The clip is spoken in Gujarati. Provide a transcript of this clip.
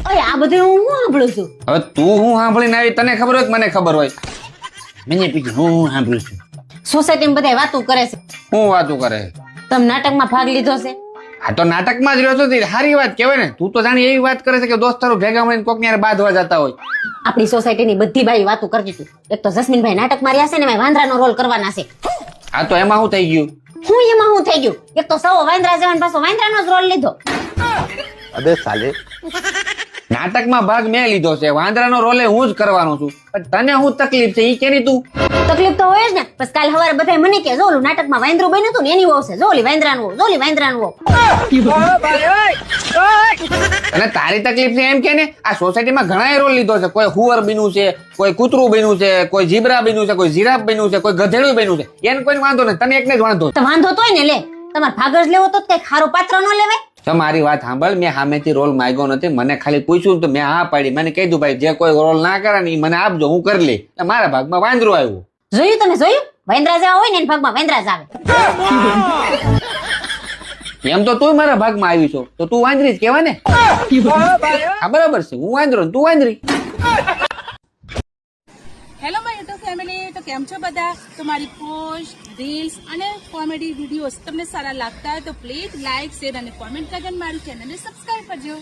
ઓય આ બધું હું સાંભળું છું. હવે તું હું સાંભળીને આવી તને ખબર હોય કે મને ખબર હોય? મેં પૂછ્યું હું સાંભળું છું. સોસાયટીમાં બધા વાતો કરે છે. હું વાતો કરે? તમે નાટકમાં ભાગ લીધો છે? આ તો નાટકમાં જ રહ્યો છો તે સારી વાત કહેવાય ને. તું તો જાણી એવી વાત કરે છે કે દોસ્તારો ભેગા મળીને કોક ને બાંધવા જતા હોય. આપણી સોસાયટીની બધી બાઈ વાતો કરતી હતી. એક તો જસ્મીનભાઈ નાટકમાં રહ્યા છે ને એમાં વાંદરાનો રોલ કરવાના છે. આ તો એમાં શું થઈ ગયું? હું એમાં હું થઈ ગયું? એક તો સૌ વાંદરા જવાન પાછો વાંદરાનો જ રોલ લીધો. અબે સાલે નાટકમાં ભાગ મેં લીધો છે, વાંદરાનો રોલે હું જ કરવાનો છું. પણ તને શું તકલીફ છે ઈ કેની તું? તકલીફ તો હોય જ ને. બસ કાલ સવારે બધા મને કે જો ઓલું નાટકમાં વાંદરું બન્યું હતું ને એની વહુ છે, જો ઓલી વાંદરાનું વહુ, જો ઓલી વાંદરાનું વહુ. અને તારી તકલીફ છે એમ કે ને? આ સોસાયટીમાં ઘણા રોલ લીધો છે. કોઈ હુવર બન્યું છે, કોઈ કૂતરું બન્યું છે, કોઈ જીબ્રા બન્યું છે, કોઈ જીરાફ બન્યું છે, કોઈ ગધેડું બન્યું છે. એને કોઈ વાંધો નહીં, તને એકને જ વાંધો. તો વાંધો તોય ને લે. તમારે ભાગ જ લેવો તો કઈક ખારો પાત્ર ન લેવાય? તમારી વાત સાંભળ, મેં સામેથી રોલ માંગ્યો નથી. મને ખાલી પૂછ્યું તો મેં હા પાડી. મને કીધું ભાઈ જે કોઈ રોલ ના કરે ને ઈ મને આપજો, હું કરી લઈ. મારા ભાગમાં વાંદરું આવ્યું. જોયું તમે જોયું? વાંદરા જેવા હોય ને એના ભાગમાં વાંદરા જ આવે. એમ તો તું મારા ભાગમાં આવી છો તો તું વાંદરી જ કહેવાય ને. હા બરાબર છે, હું વાંદરો ને તું વાંદરી. હેલો માય યુટ્યુબ ફેમિલી, તો કેમ છો બધા? તો મારી પોસ્ટ, રીલ્સ અને કોમેડી વિડીયોઝ તમને સારા લાગતા હોય તો પ્લીઝ લાઇક, શેર અને કોમેન્ટ કરીને મારી ચેનલને સબસ્ક્રાઇબ કરજો.